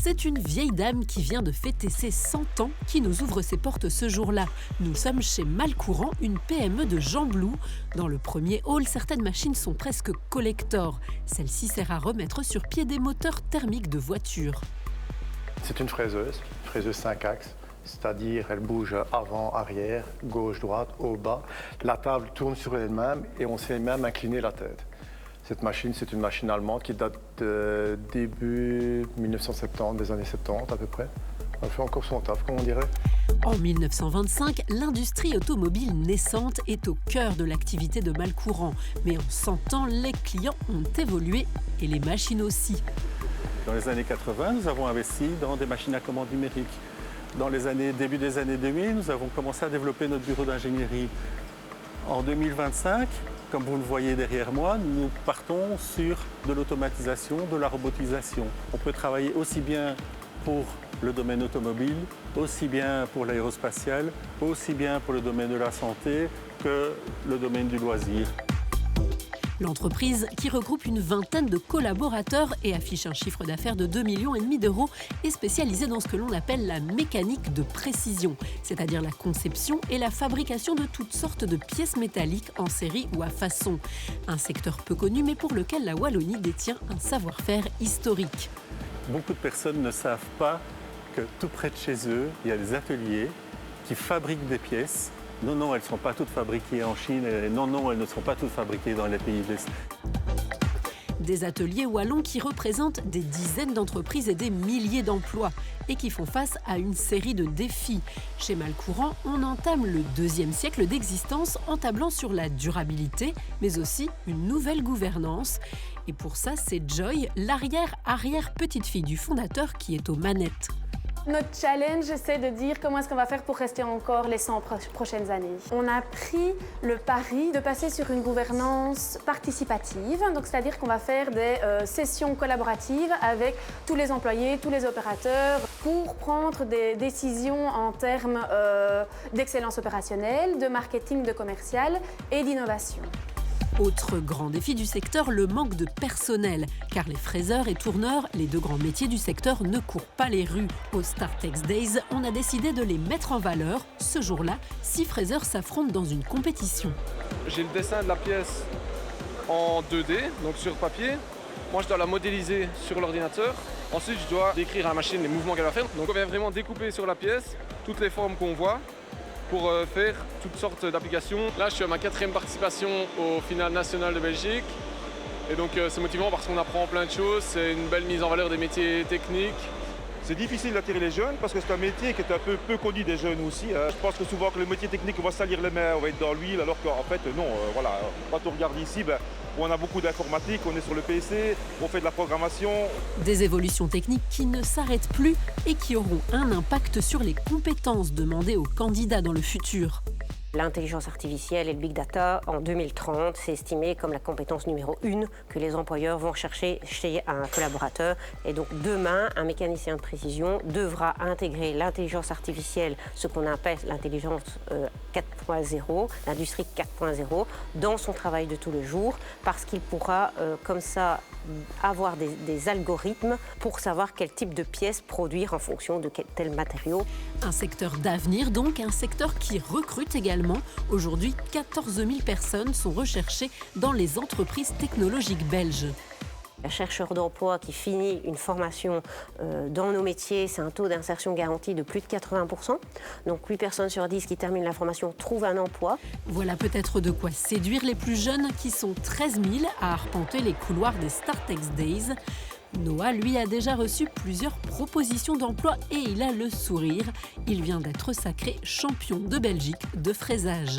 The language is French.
C'est une vieille dame qui vient de fêter ses 100 ans qui nous ouvre ses portes ce jour-là. Nous sommes chez Malcourant, une PME de Gembloux. Dans le premier hall, certaines machines sont presque collector. Celle-ci sert à remettre sur pied des moteurs thermiques de voitures. C'est une fraiseuse 5 axes. C'est-à-dire elle bouge avant, arrière, gauche, droite, haut, bas. La table tourne sur elle-même et on sait même incliner la tête. Cette machine, c'est une machine allemande qui date de début 1970, des années 70 à peu près. Elle fait encore son taf, comme on dirait. En 1925, l'industrie automobile naissante est au cœur de l'activité de Malcourant. Mais en 100 ans, les clients ont évolué et les machines aussi. Dans les années 80, nous avons investi dans des machines à commande numérique. Dans début des années 2000, nous avons commencé à développer notre bureau d'ingénierie. En 2025, comme vous le voyez derrière moi, nous partons sur de l'automatisation, de la robotisation. On peut travailler aussi bien pour le domaine automobile, aussi bien pour l'aérospatial, aussi bien pour le domaine de la santé que le domaine du loisir. L'entreprise, qui regroupe une vingtaine de collaborateurs et affiche un chiffre d'affaires de 2,5 millions d'euros, est spécialisée dans ce que l'on appelle la mécanique de précision, c'est-à-dire la conception et la fabrication de toutes sortes de pièces métalliques en série ou à façon. Un secteur peu connu, mais pour lequel la Wallonie détient un savoir-faire historique. Beaucoup de personnes ne savent pas que tout près de chez eux, il y a des ateliers qui fabriquent des pièces. Non, elles ne sont pas toutes fabriquées en Chine et non, elles ne sont pas toutes fabriquées dans les pays de l'Est. Des ateliers wallons qui représentent des dizaines d'entreprises et des milliers d'emplois et qui font face à une série de défis. Chez Malcourant, on entame le 2e siècle d'existence en tablant sur la durabilité, mais aussi une nouvelle gouvernance. Et pour ça, c'est Joy, l'arrière-petite-fille du fondateur, qui est aux manettes. Notre challenge, c'est de dire comment est-ce qu'on va faire pour rester encore les 100 prochaines années. On a pris le pari de passer sur une gouvernance participative, donc c'est-à-dire qu'on va faire des sessions collaboratives avec tous les employés, tous les opérateurs, pour prendre des décisions en termes d'excellence opérationnelle, de marketing, de commercial et d'innovation. Autre grand défi du secteur, le manque de personnel, car les fraiseurs et tourneurs, les deux grands métiers du secteur, ne courent pas les rues. Au Startex Days, on a décidé de les mettre en valeur. Ce jour-là, 6 fraiseurs s'affrontent dans une compétition. J'ai le dessin de la pièce en 2D, donc sur papier. Moi, je dois la modéliser sur l'ordinateur. Ensuite, je dois décrire à la machine les mouvements qu'elle va faire. Donc, on vient vraiment découper sur la pièce toutes les formes qu'on voit, pour faire toutes sortes d'applications. Là, je suis à ma 4e participation au finale national de Belgique. Et donc, c'est motivant parce qu'on apprend plein de choses. C'est une belle mise en valeur des métiers techniques. C'est difficile d'attirer les jeunes parce que c'est un métier qui est un peu connu des jeunes aussi. Je pense que souvent que le métier technique, on va salir les mains, on va être dans l'huile, alors qu'en fait, non. Voilà. Quand on regarde ici, on a beaucoup d'informatique, on est sur le PC, on fait de la programmation. Des évolutions techniques qui ne s'arrêtent plus et qui auront un impact sur les compétences demandées aux candidats dans le futur. L'intelligence artificielle et le big data, en 2030, c'est estimé comme la compétence numéro 1 que les employeurs vont chercher chez un collaborateur. Et donc demain, un mécanicien de précision devra intégrer l'intelligence artificielle, ce qu'on appelle l'intelligence 4.0, l'industrie 4.0, dans son travail de tous les jours, parce qu'il pourra comme ça avoir des algorithmes pour savoir quel type de pièces produire en fonction de tel matériau. Un secteur d'avenir donc, un secteur qui recrute également. Aujourd'hui, 14 000 personnes sont recherchées dans les entreprises technologiques belges. Un chercheur d'emploi qui finit une formation dans nos métiers, c'est un taux d'insertion garanti de plus de 80%. Donc 8 personnes sur 10 qui terminent la formation trouvent un emploi. Voilà peut-être de quoi séduire les plus jeunes qui sont 13 000 à arpenter les couloirs des Startex Days. Noah, lui, a déjà reçu plusieurs propositions d'emploi et il a le sourire. Il vient d'être sacré champion de Belgique de fraisage.